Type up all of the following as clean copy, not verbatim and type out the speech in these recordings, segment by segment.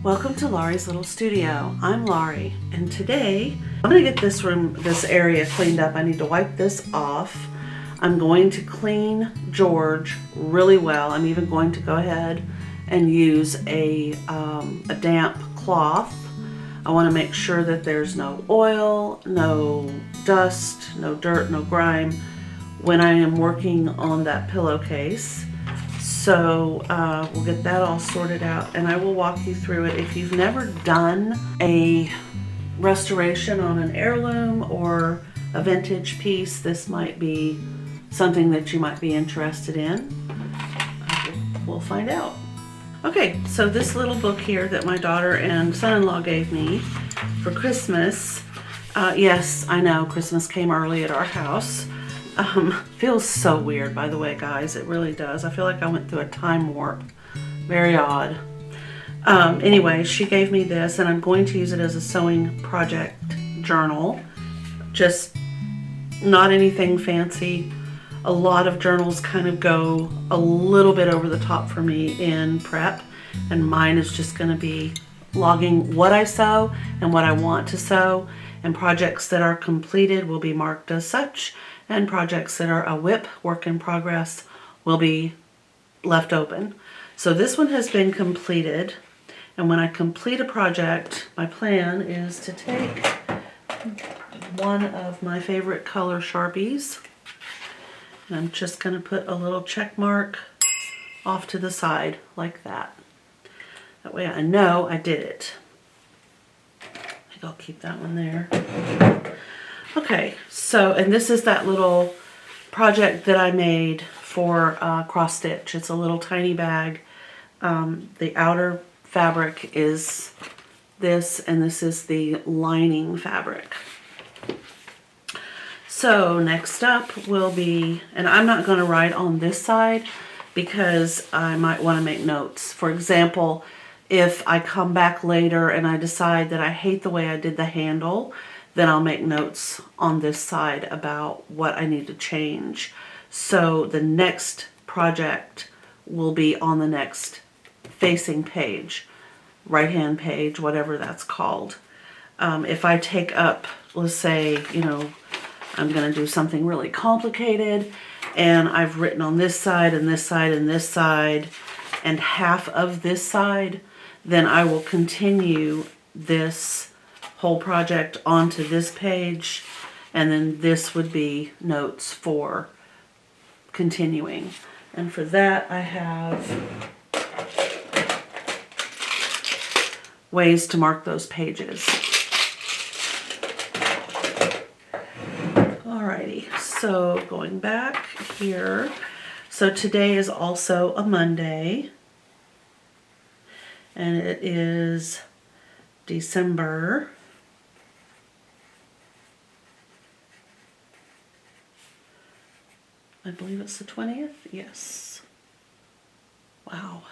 Welcome to Laurie's Little Studio. I'm Laurie, and today I'm going to get this area cleaned up. I need to wipe this off. I'm going to clean George really well. I'm even going to go ahead and use a damp cloth. I want to make sure that there's no oil, no dust, no dirt, no grime when I am working on that pillowcase. So we'll get that all sorted out and I will walk you through it. If you've never done a restoration on an heirloom or a vintage piece, this might be something that you might be interested in. We'll find out. Okay, so this little book here that my daughter and son-in-law gave me for Christmas. Yes, I know Christmas came early at our house. Feels so weird, by the way, guys. It really does. I feel like I went through a time warp. Very odd. Anyway, she gave me this, and I'm going to use it as a sewing project journal. Just not anything fancy. A lot of journals kind of go a little bit over the top for me in prep, and mine is just going to be logging what I sew and what I want to sew, and projects that are completed will be marked as such, and projects that are a WIP, work in progress, will be left open. So this one has been completed, and when I complete a project, my plan is to take one of my favorite color Sharpies, and I'm just going to put a little check mark off to the side like that. That way I know I did it. I think I'll keep that one there. Okay, so, and this is that little project that I made for cross stitch. It's a little tiny bag. The outer fabric is this, and this is the lining fabric. So next up will be, and I'm not going to write on this side because I might want to make notes. For example, if I come back later and I decide that I hate the way I did the handle, then I'll make notes on this side about what I need to change. So the next project will be on the next facing page, right-hand page, whatever that's called. If I take up, let's say, you know, I'm going to do something really complicated, and I've written on this side and this side and this side and half of this side, then I will continue this whole project onto this page, and then this would be notes for continuing. And for that I have ways to mark those pages. Alrighty, so going back here, so today is also a Monday, and it is December I believe it's the 20th. Yes. Wow.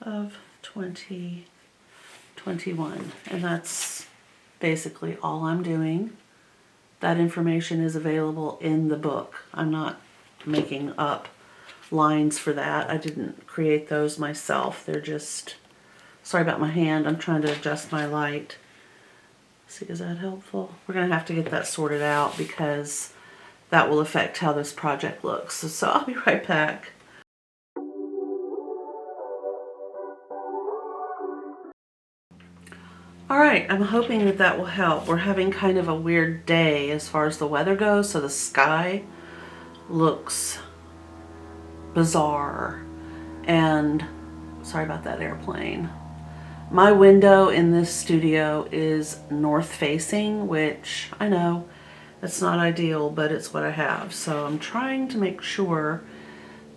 Of 2021. And that's basically all I'm doing. That information is available in the book. I'm not making up lines for that. I didn't create those myself. They're just, sorry about my hand. I'm trying to adjust my light. See, is that helpful? We're going to have to get that sorted out because that will affect how this project looks. So I'll be right back. Alright, I'm hoping that that will help. We're having kind of a weird day as far as the weather goes, so the sky looks bizarre. And sorry about that airplane. My window in this studio is north facing, which I know it's not ideal, but it's what I have. So I'm trying to make sure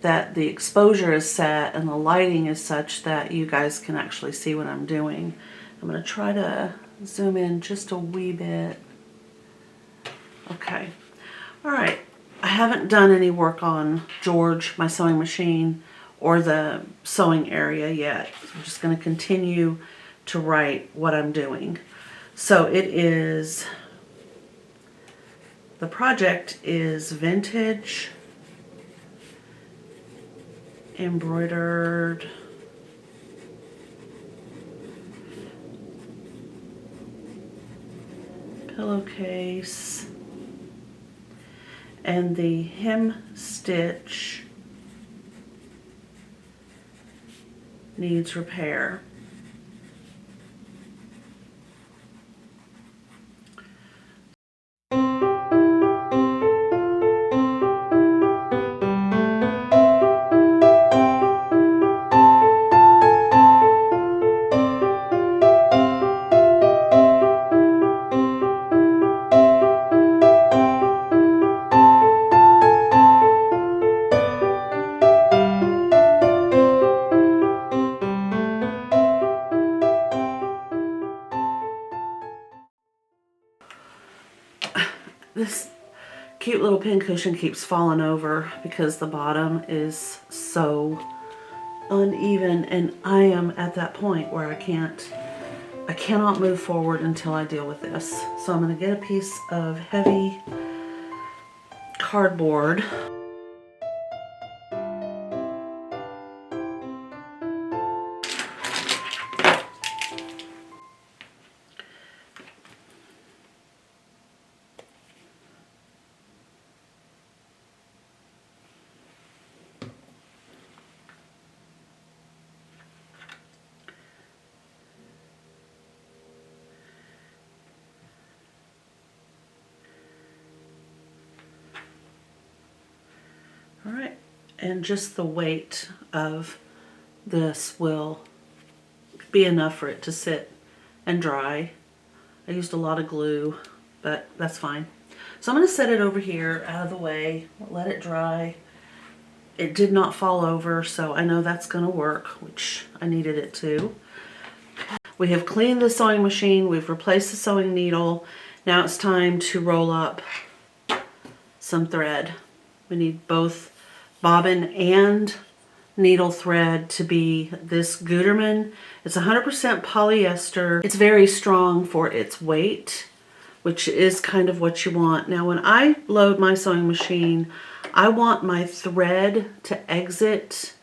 that the exposure is set and the lighting is such that you guys can actually see what I'm doing. I'm going to try to zoom in just a wee bit. Okay. All right. I haven't done any work on George, my sewing machine, or the sewing area yet. I'm just going to continue to write what I'm doing. So it is, the project is vintage embroidered pillowcase, and the hem stitch needs repair. This cute little pin cushion keeps falling over because the bottom is so uneven, and I am at that point where I cannot move forward until I deal with this. So I'm going to get a piece of heavy cardboard. All right, and just the weight of this will be enough for it to sit and dry. I used a lot of glue, but that's fine. So I'm going to set it over here out of the way, let it dry. It did not fall over, so I know that's going to work, which I needed it to. We have cleaned the sewing machine, we've replaced the sewing needle. Now it's time to roll up some thread. We need both bobbin and needle thread to be this Gutermann. It's 100% polyester. It's very strong for its weight, which is kind of what you want. Now when I load my sewing machine, I want my thread to exit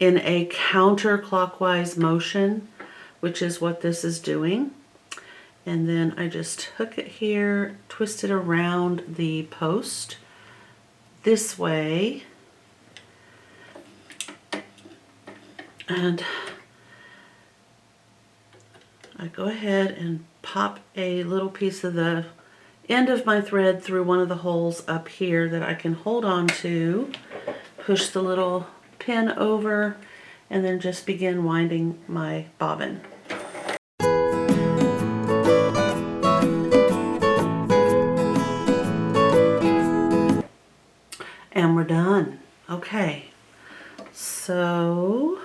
in a counterclockwise motion, which is what this is doing. And then I just hook it here, twist it around the post this way. And I go ahead and pop a little piece of the end of my thread through one of the holes up here that I can hold on to, push the little pin over, and then just begin winding my bobbin. And we're done. Okay, so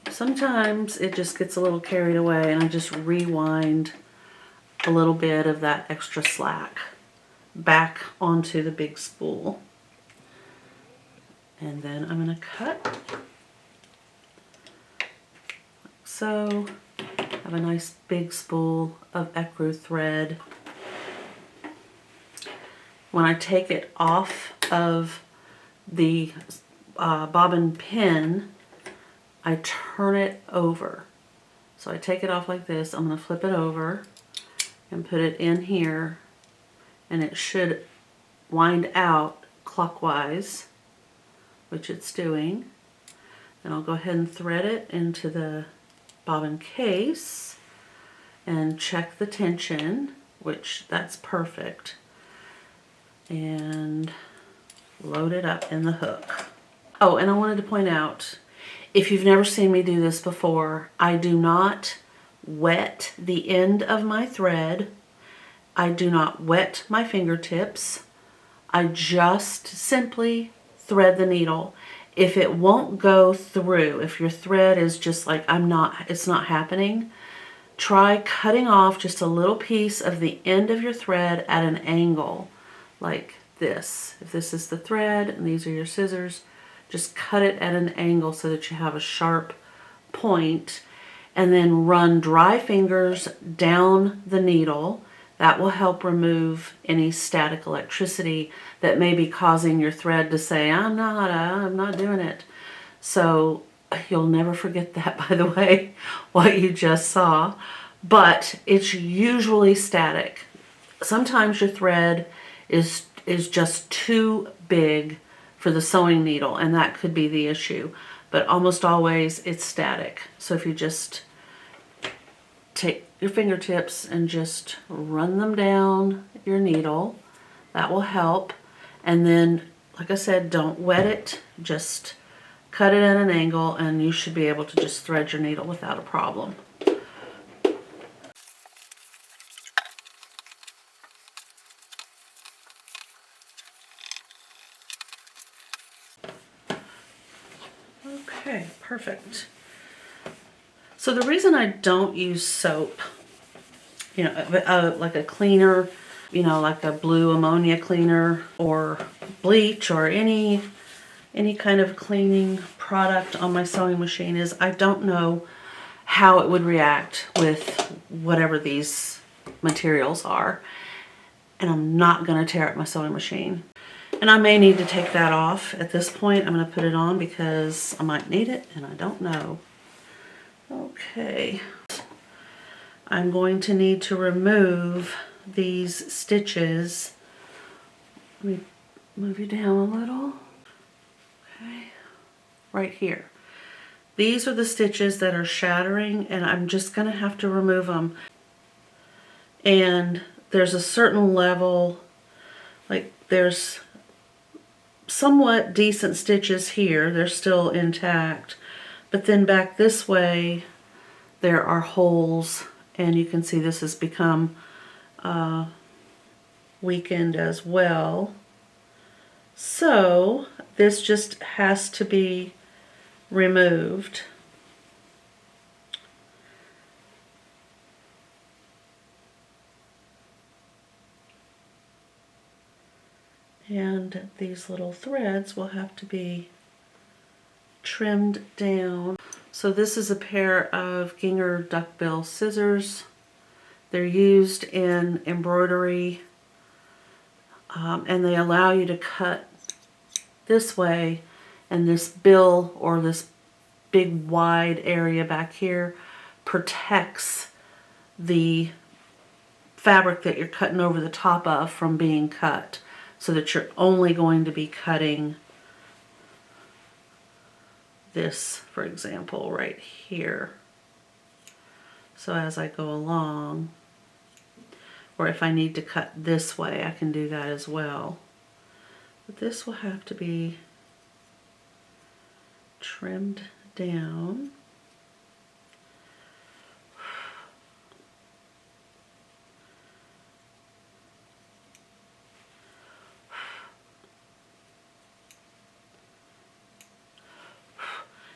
sometimes it just gets a little carried away and I just rewind a little bit of that extra slack back onto the big spool. And then I'm going to cut like so. Have a nice big spool of ecru thread. When I take it off of the bobbin pin, I turn it over. So I take it off like this. I'm going to flip it over and put it in here, and it should wind out clockwise, which it's doing. Then I'll go ahead and thread it into the bobbin case and check the tension, which that's perfect, and load it up in the hook. Oh, and I wanted to point out, if you've never seen me do this before, I do not wet the end of my thread. I do not wet my fingertips. I just simply thread the needle. If it won't go through, if your thread is just like, it's not happening, try cutting off just a little piece of the end of your thread at an angle, like this. If this is the thread and these are your scissors, just cut it at an angle so that you have a sharp point, and then run dry fingers down the needle. That will help remove any static electricity that may be causing your thread to say, I'm not doing it. So you'll never forget that, by the way, what you just saw. but it's usually static. Sometimes your thread is just too big for the sewing needle, and that could be the issue. But almost always it's static. So if you just take your fingertips and just run them down your needle, that will help. And then, like I said, don't wet it, just cut it at an angle, and you should be able to just thread your needle without a problem. Okay, perfect. So the reason I don't use soap, you know, like a cleaner, you know, like a blue ammonia cleaner or bleach or any kind of cleaning product on my sewing machine, is I don't know how it would react with whatever these materials are. And I'm not going to tear up my sewing machine. And I may need to take that off at this point. I'm going to put it on because I might need it and I don't know. Okay. I'm going to need to remove these stitches. Let me move you down a little. Okay. Right here. These are the stitches that are shattering, and I'm just going to have to remove them. And there's a certain level, like there's somewhat decent stitches here. They're still intact. But then back this way, there are holes, and you can see this has become weakened as well. So this just has to be removed. And these little threads will have to be trimmed down. So this is a pair of Ginger duckbill scissors. They're used in embroidery, and they allow you to cut this way, and this bill or this big wide area back here protects the fabric that you're cutting over the top of from being cut, so that you're only going to be cutting this, for example, right here. So as I go along, or if I need to cut this way, I can do that as well. But this will have to be trimmed down.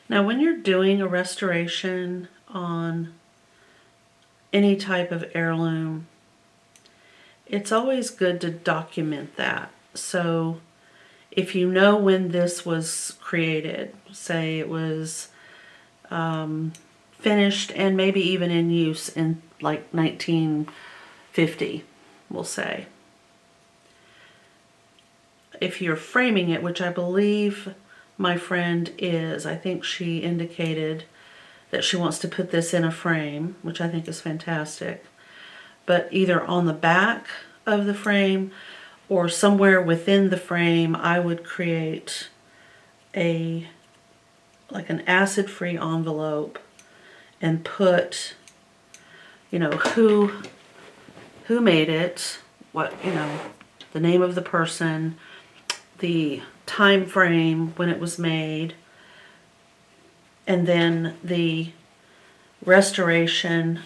Now, when you're doing a restoration on any type of heirloom, it's always good to document that. So if you know when this was created, say it was finished and maybe even in use in like 1950, we'll say. If you're framing it, which I believe my friend is, I think she indicated that she wants to put this in a frame, which I think is fantastic. But either on the back of the frame or somewhere within the frame, I would create like an acid-free envelope and put, you know, who made it, what, you know, the name of the person, the time frame when it was made, and then the restoration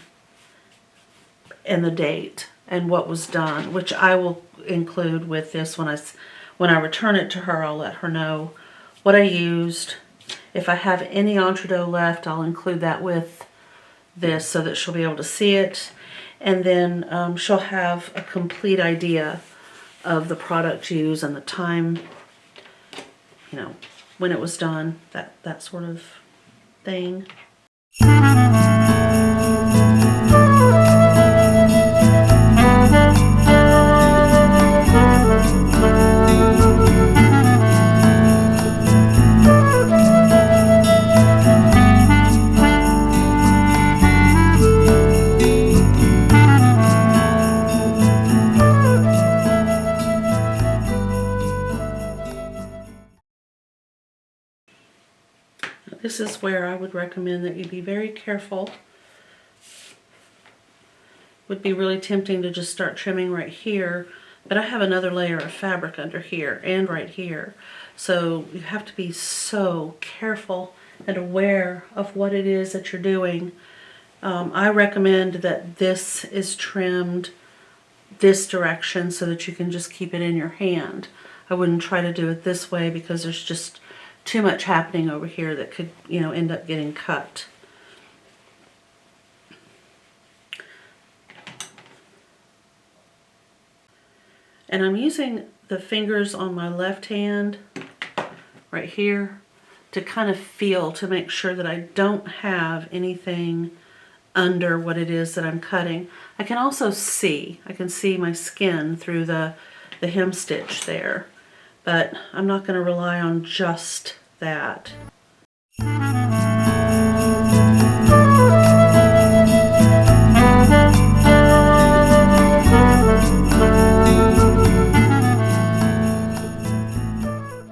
and the date and what was done, which I will include with this when I return it to her. I'll let her know what I used. If I have any entree left, I'll include that with this so that she'll be able to see it, and then she'll have a complete idea of the product used and the time, you know, when it was done, that sort of thing. This is where I would recommend that you be very careful. Would be really tempting to just start trimming right here, but I have another layer of fabric under here and right here. So you have to be so careful and aware of what it is that you're doing. I recommend that this is trimmed this direction so that you can just keep it in your hand. I wouldn't try to do it this way because there's just too much happening over here that could, you know, end up getting cut. And I'm using the fingers on my left hand right here to kind of feel to make sure that I don't have anything under what it is that I'm cutting. I can also see, I can see my skin through the hem stitch there, but I'm not going to rely on just that.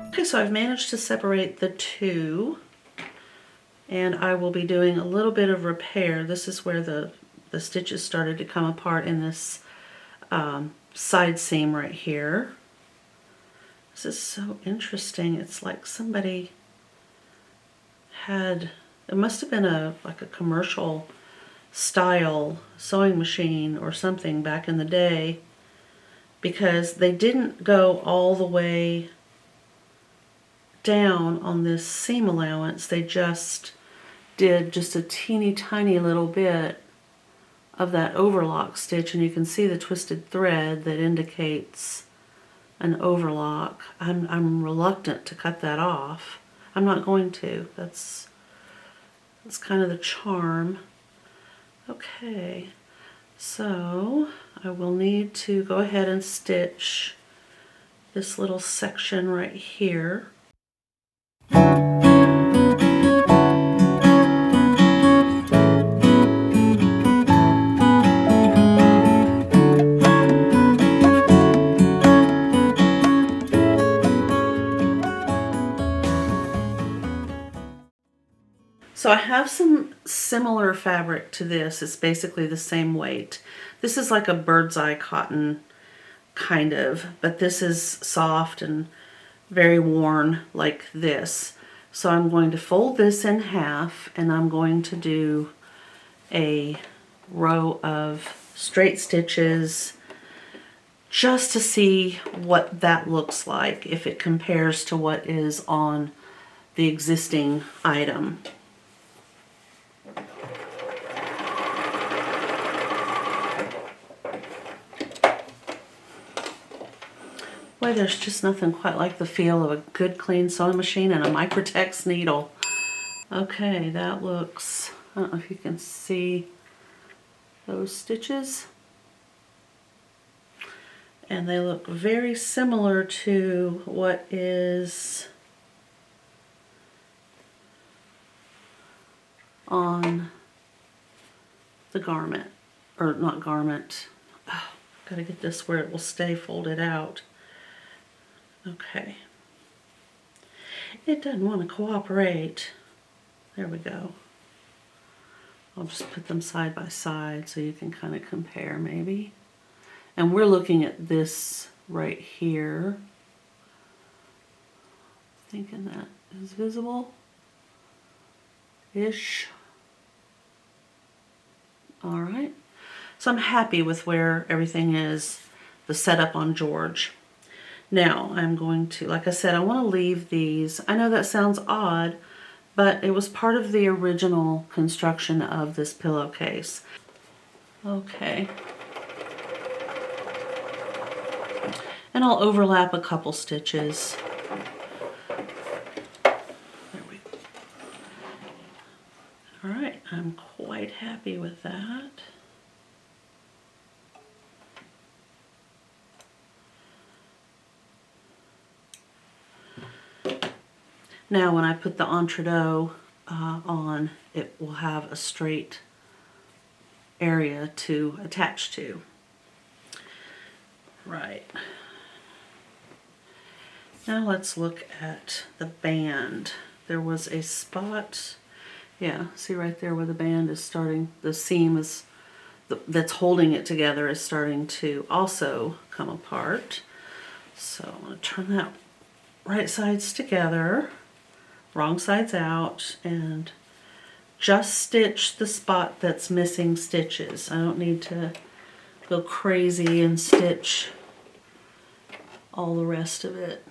Okay, so I've managed to separate the two, and I will be doing a little bit of repair. This is where the stitches started to come apart in this side seam right here. This is so interesting. It's like somebody had, it must have been like a commercial style sewing machine or something back in the day, because they didn't go all the way down on this seam allowance. They just did just a teeny tiny little bit of that overlock stitch, and you can see the twisted thread that indicates an overlock. I'm reluctant to cut that off. I'm not going to. That's kind of the charm. Okay, so I will need to go ahead and stitch this little section right here. So I have some similar fabric to this. It's basically the same weight. This is like a bird's eye cotton kind of, but this is soft and very worn like this. So I'm going to fold this in half, and I'm going to do a row of straight stitches just to see what that looks like, if it compares to what is on the existing item. Boy, there's just nothing quite like the feel of a good clean sewing machine and a Microtex needle. Okay, that looks, I don't know if you can see those stitches. And they look very similar to what is on the garment, or not garment. Oh, gotta get this where it will stay folded out. Okay. It doesn't want to cooperate. There we go. I'll just put them side by side so you can kind of compare maybe. And we're looking at this right here. Thinking that is visible-ish. All right. So I'm happy with where everything is, the setup on George. Now I'm going to, like I said, I want to leave these. I know that sounds odd, but it was part of the original construction of this pillowcase. Okay. And I'll overlap a couple stitches. There we go. All right, I'm quite happy with that. Now when I put the entree on, it will have a straight area to attach to. Right. Now let's look at the band. there was a spot. Yeah, see right there where the band is starting, the seam is, that's holding it together is starting to also come apart. So I'm going to turn that right sides together, wrong sides out, and just stitch the spot that's missing stitches. I don't need to go crazy and stitch all the rest of it.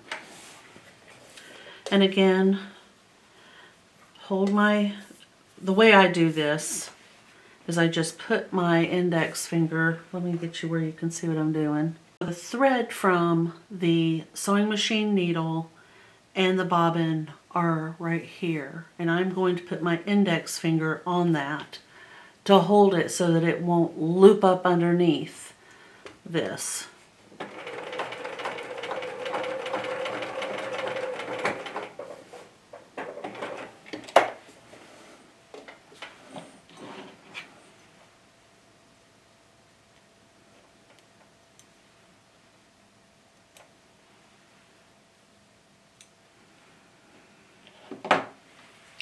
And again, the way I do this is I just put my index finger, let me get you where you can see what I'm doing. The thread from the sewing machine needle and the bobbin are right here, and I'm going to put my index finger on that to hold it so that it won't loop up underneath this.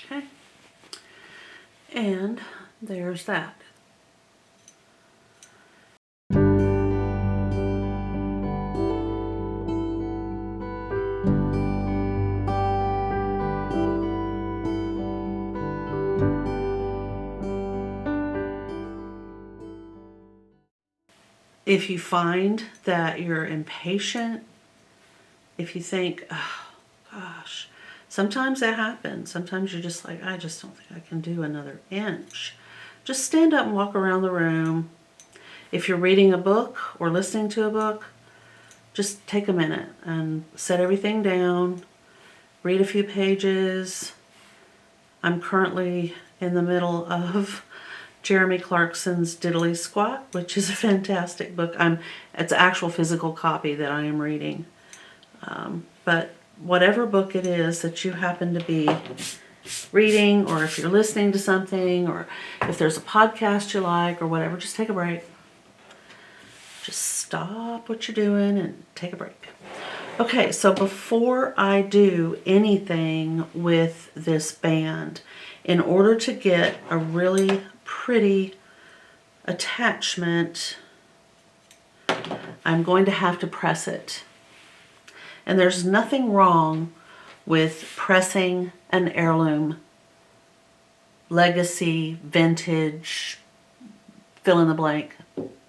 Okay, and there's that. If you find that you're impatient, if you think, oh gosh, sometimes that happens. Sometimes you're just like, I just don't think I can do another inch. Just stand up and walk around the room. If you're reading a book or listening to a book, just take a minute and set everything down, read a few pages. I'm currently in the middle of Jeremy Clarkson's Diddly Squat, which is a fantastic book. It's an actual physical copy that I am reading. But whatever book it is that you happen to be reading, or if you're listening to something, or if there's a podcast you like or whatever, just take a break. Just stop what you're doing and take a break. Okay, so before I do anything with this band, in order to get a really pretty attachment, I'm going to have to press it. And there's nothing wrong with pressing an heirloom, legacy, vintage, fill in the blank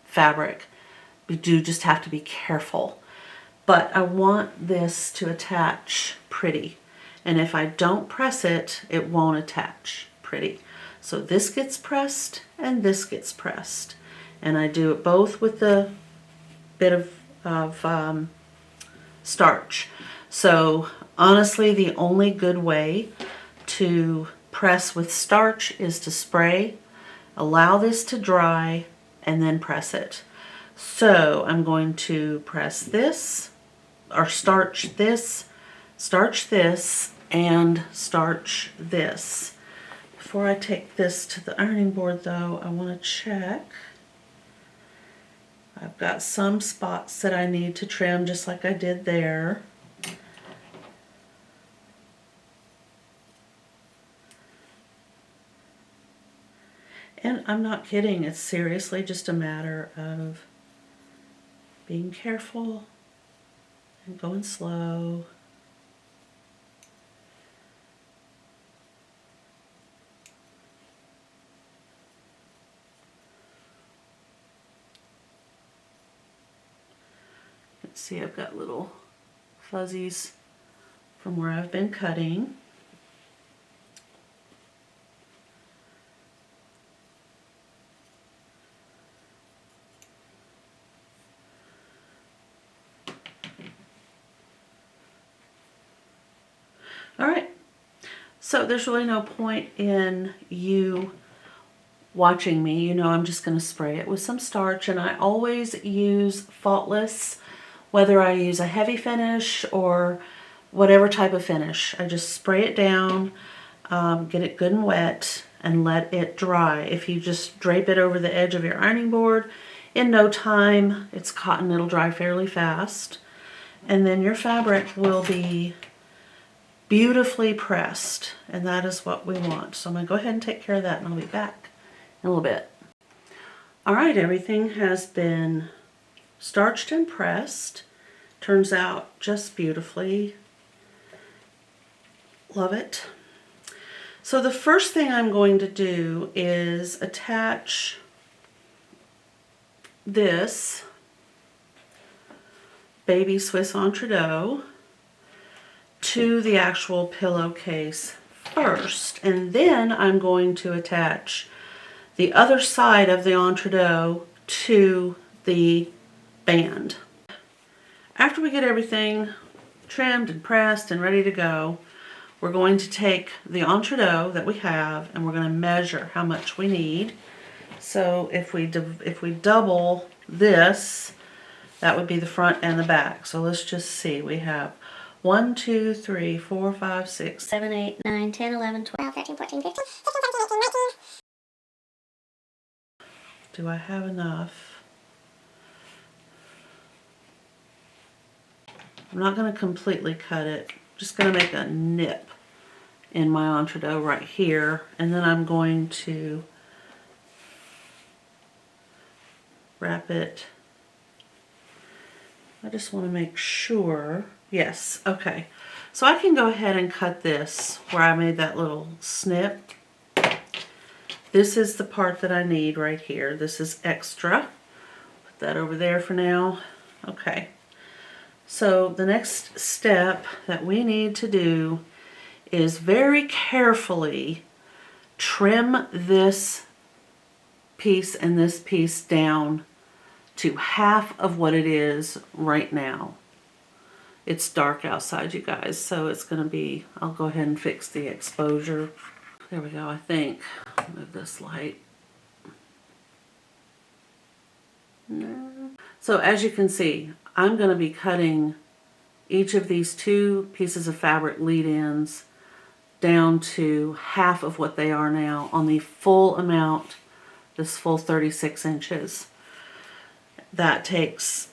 fabric. You do just have to be careful. But I want this to attach pretty. And if I don't press it, it won't attach pretty. So this gets pressed and this gets pressed. And I do it both with the bit of starch. So honestly, the only good way to press with starch is to spray, allow this to dry, and then press it. So I'm going to press this, or starch this, and starch this. Before I take this to the ironing board though, I want to check. I've got some spots that I need to trim just like I did there. And I'm not kidding, it's seriously just a matter of being careful and going slow. Let's see, I've got little fuzzies from where I've been cutting. All right, so there's really no point in you watching me. You know, I'm just going to spray it with some starch, and I always use Faultless, whether I use a heavy finish or whatever type of finish. I just spray it down, get it good and wet, and let it dry. If you just drape it over the edge of your ironing board, in no time, it's cotton, it'll dry fairly fast, and then your fabric will be beautifully pressed, and that is what we want. So I'm going to go ahead and take care of that, and I'll be back in a little bit. All right, everything has been starched and pressed. Turns out just beautifully. Love it. So the first thing I'm going to do is attach this baby Swiss Entredaux to the actual pillowcase first, and then I'm going to attach the other side of the Entredaux to the band. After we get everything trimmed and pressed and ready to go, we're going to take the Entredaux that we have and we're going to measure how much we need. So if we double this, that would be the front and the back. So let's just see. We have 1, 2, 3, 4, 5, 6, 7, 8, 9, 10, 11, 12, 13, 14, 15, 16, 17, 18, 19. Do I have enough? I'm not going to completely cut it. I'm just going to make a nip in my Entredaux right here, and then I'm going to wrap it. I just want to make sure. Yes, okay. So I can go ahead and cut this where I made that little snip. This is the part that I need right here. This is extra. Put that over there for now. Okay. So the next step that we need to do is very carefully trim this piece and this piece down to half of what it is right now. It's dark outside, you guys, so it's going to be, I'll go ahead and fix the exposure. There we go, I think. I'll move this light. No. So as you can see, I'm going to be cutting each of these two pieces of fabric lead-ins down to half of what they are now on the full amount, this full 36 inches. That takes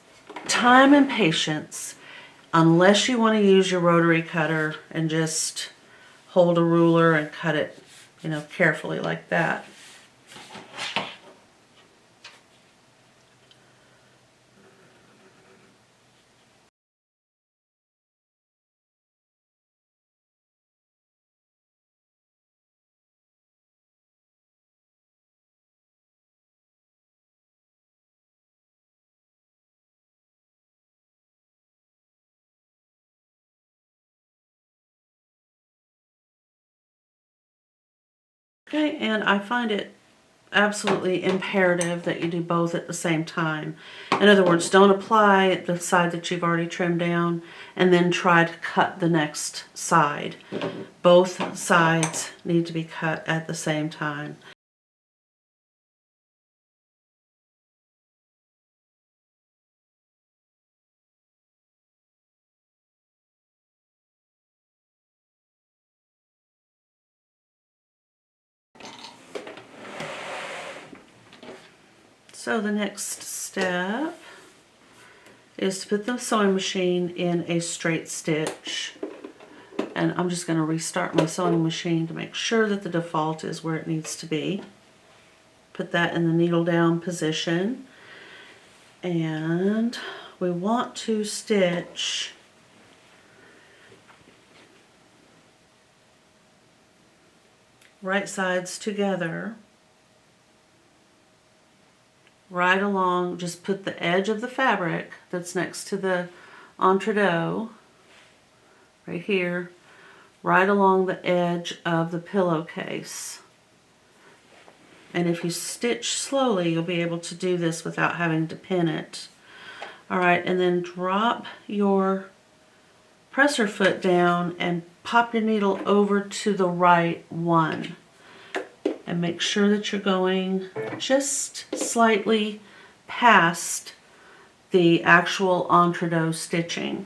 time and patience, unless you want to use your rotary cutter and just hold a ruler and cut it, you know, carefully like that. Okay, and I find it absolutely imperative that you do both at the same time. In other words, don't apply the side that you've already trimmed down and then try to cut the next side. Both sides need to be cut at the same time. So the next step is to put the sewing machine in a straight stitch. And I'm just going to restart my sewing machine to make sure that the default is where it needs to be. Put that in the needle down position. And we want to stitch right sides together. Right along, just put the edge of the fabric that's next to the Entredaux, right here, right along the edge of the pillowcase. And if you stitch slowly, you'll be able to do this without having to pin it. All right, and then drop your presser foot down and pop your needle over to the right one. And make sure that you're going just slightly past the actual Entredaux stitching.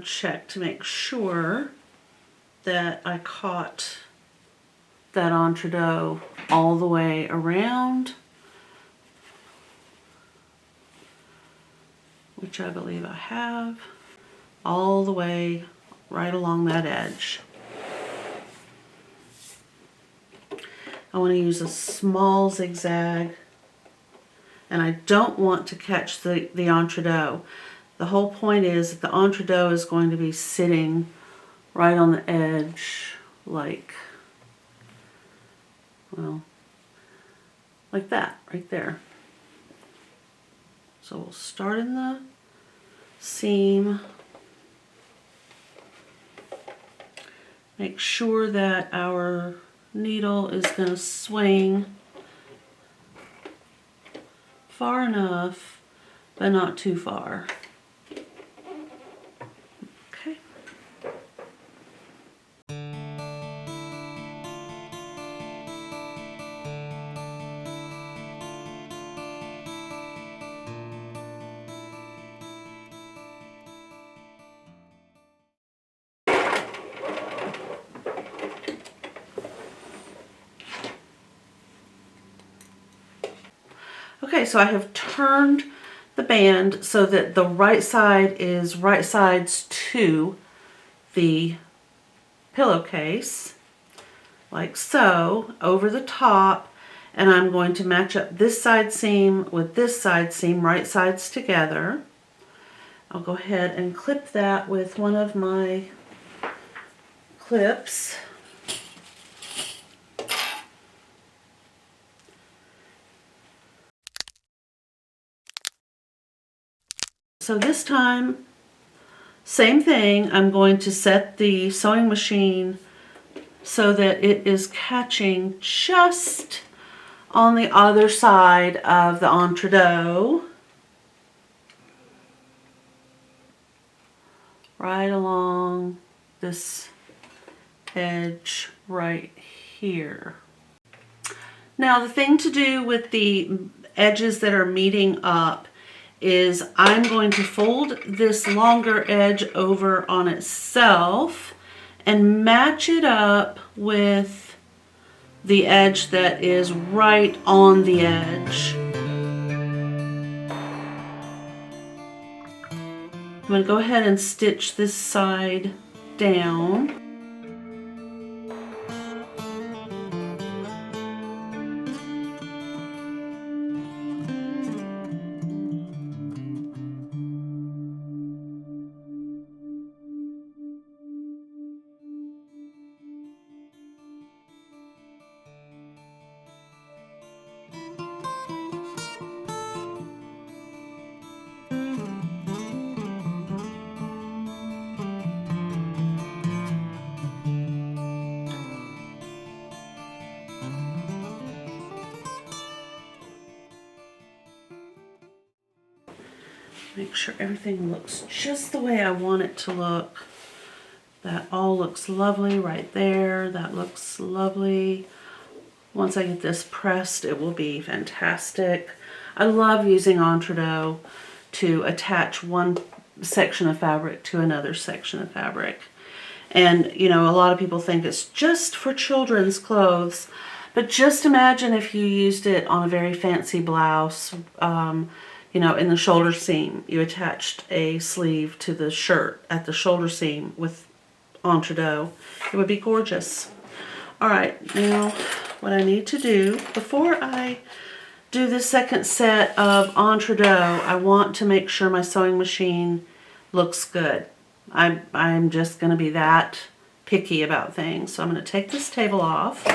to check to make sure that I caught that entredeux all the way around, which I believe I have, all the way right along that edge. I want to use a small zigzag, and I don't want to catch the entredeux. The whole point is that the entredeux is going to be sitting right on the edge, like, well, like that, right there. So we'll start in the seam. Make sure that our needle is going to swing far enough, but not too far. Okay. Okay, so I have turned the band so that the right side is right sides to the pillowcase, like so, over the top, and I'm going to match up this side seam with this side seam, right sides together. I'll go ahead and clip that with one of my clips. So this time, same thing, I'm going to set the sewing machine so that it is catching just on the other side of the entredeux, right along this edge right here. Now the thing to do with the edges that are meeting up is I'm going to fold this longer edge over on itself and match it up with the edge that is right on the edge. I'm going to go ahead and stitch this side down. Make sure everything looks just the way I want it to look. That all looks lovely right there. That looks lovely. Once I get this pressed, it will be fantastic. I love using entredeux to attach one section of fabric to another section of fabric. And, you know, a lot of people think it's just for children's clothes, but just imagine if you used it on a very fancy blouse. You know, in the shoulder seam, you attached a sleeve to the shirt at the shoulder seam with entredeux. It would be gorgeous. All right, now what I need to do, before I do the second set of entredeux, I want to make sure my sewing machine looks good. I'm just going to be that picky about things. So I'm going to take this table off.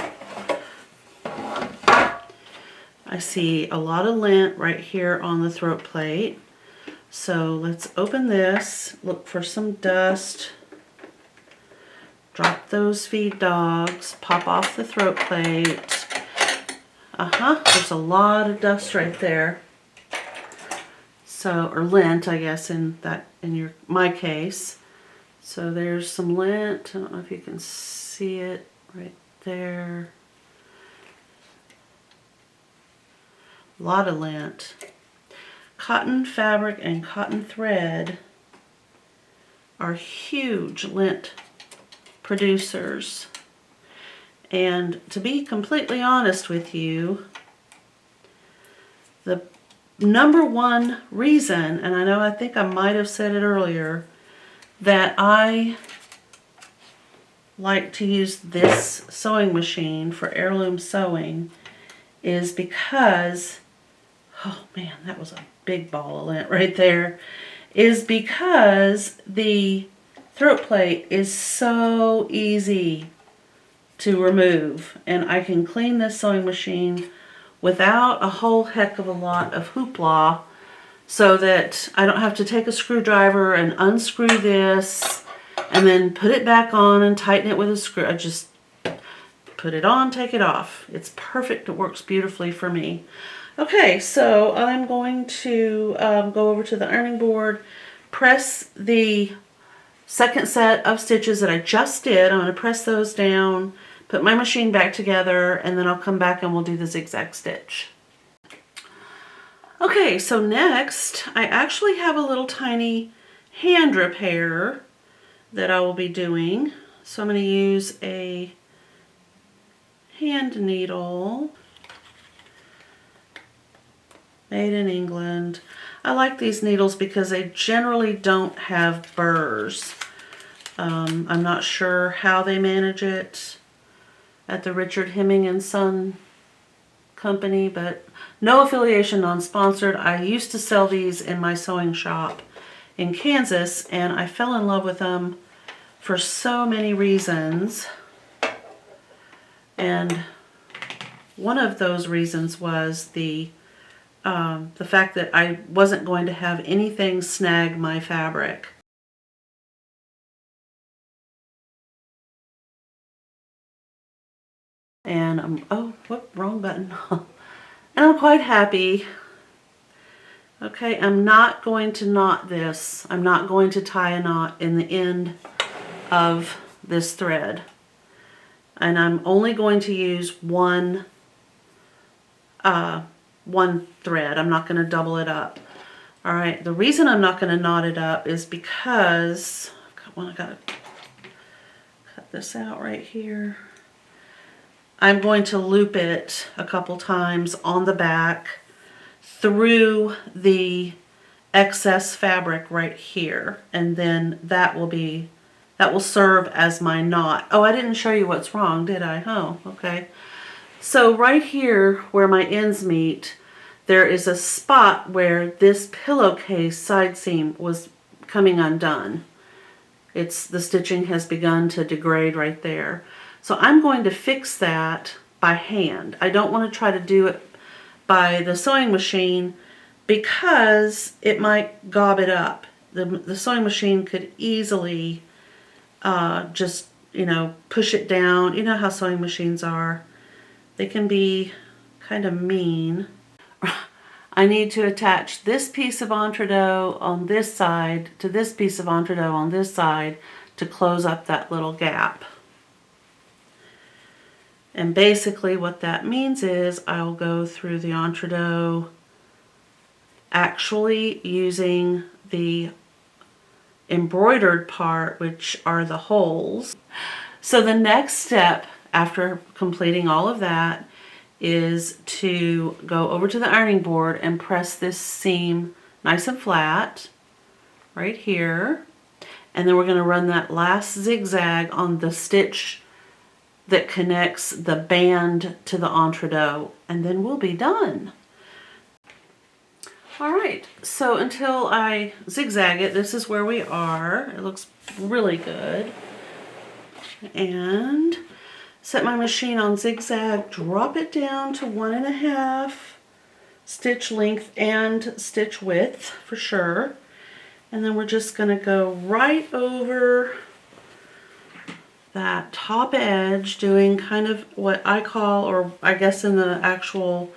I see a lot of lint right here on the throat plate. So let's open this, look for some dust, drop those feed dogs, pop off the throat plate. There's a lot of dust right there. So, or lint, I guess, in my case. So there's some lint. I don't know if you can see it right there. A lot of lint. Cotton fabric and cotton thread are huge lint producers. And to be completely honest with you, the number one reason, and I think I might have said it earlier, that I like to use this sewing machine for heirloom sewing is because, oh man, that was a big ball of lint right there, is because the throat plate is so easy to remove, and I can clean this sewing machine without a whole heck of a lot of hoopla, so that I don't have to take a screwdriver and unscrew this and then put it back on and tighten it with a screw. I just put it on, take it off. It's perfect. It works beautifully for me. Okay, so I'm going to go over to the ironing board, press the second set of stitches that I just did. I'm going to press those down, put my machine back together, and then I'll come back and we'll do the zigzag stitch. Okay, so next I actually have a little tiny hand repair that I will be doing. So I'm going to use a hand needle made in England. I like these needles because they generally don't have burrs. I'm not sure how they manage it at the Richard Hemming and Son company, but no affiliation, non-sponsored. I used to sell these in my sewing shop in Kansas, and I fell in love with them for so many reasons. And one of those reasons was the fact that I wasn't going to have anything snag my fabric. And oh, whoop, wrong button. And I'm quite happy. Okay, I'm not going to knot this. I'm not going to tie a knot in the end of this thread. And I'm only going to use one thread. I'm not going to double it up. All right, the reason I'm not going to knot it up is because, I gotta cut this out right here. I'm going to loop it a couple times on the back through the excess fabric right here, and then that will serve as my knot. Oh, I didn't show you what's wrong, did I? Oh, okay. So right here where my ends meet, there is a spot where this pillowcase side seam was coming undone. The stitching has begun to degrade right there. So I'm going to fix that by hand. I don't want to try to do it by the sewing machine because it might gob it up. The sewing machine could easily just, push it down. You know how sewing machines are. They can be kind of mean. I need to attach this piece of entredot on this side to this piece of entredot on this side to close up that little gap. And basically what that means is I'll go through the entredot actually using the embroidered part, which are the holes. So the next step after completing all of that is to go over to the ironing board and press this seam nice and flat right here. And then we're going to run that last zigzag on the stitch that connects the band to the entredot, and then we'll be done. All right, so until I zigzag it, this is where we are. It looks really good. And set my machine on zigzag, drop it down to 1.5 stitch length and stitch width for sure. And then we're just going to go right over that top edge, doing kind of what I call, or I guess in the actual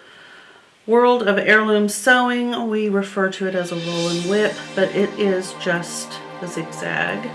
world of heirloom sewing, we refer to it as a roll and whip, but it is just a zigzag.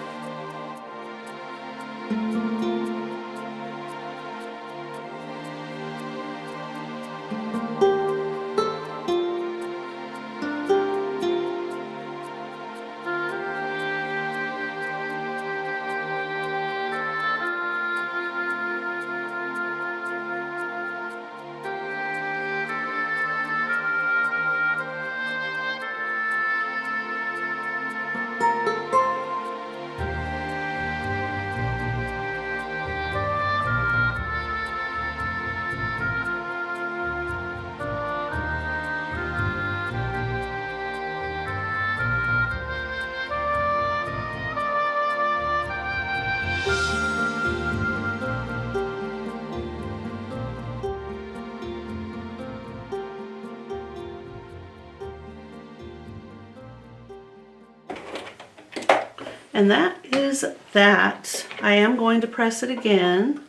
And that is that. I am going to press it again.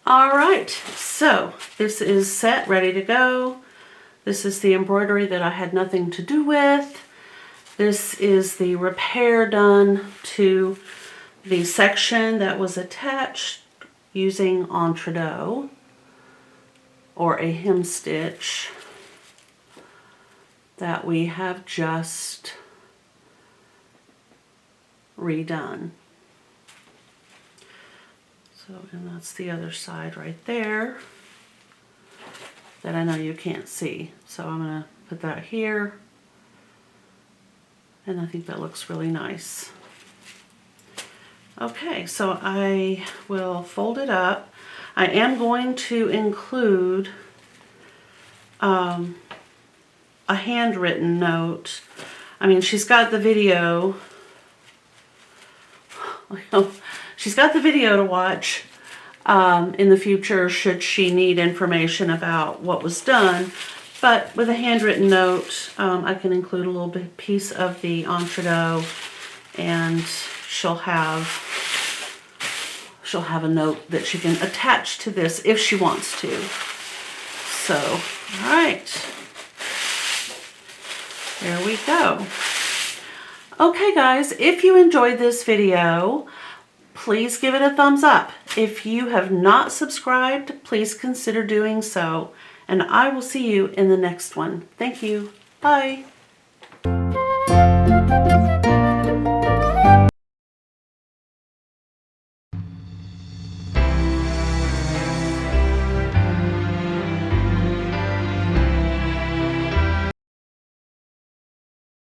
All right, so this is set, ready to go. This is the embroidery that I had nothing to do with. This is the repair done to the section that was attached using entredot or a hem stitch that we have just redone. So, and that's the other side right there that I know you can't see. So I'm going to put that here. And I think that looks really nice. Okay, so I will fold it up. I am going to include a handwritten note. I mean, she's got the video. She's got the video to watch in the future should she need information about what was done. But with a handwritten note, I can include a little bit piece of the entredot, and she'll have a note that she can attach to this if she wants to. So, all right, there we go. Okay guys, if you enjoyed this video, please give it a thumbs up. If you have not subscribed, please consider doing so. And I will see you in the next one. Thank you. Bye.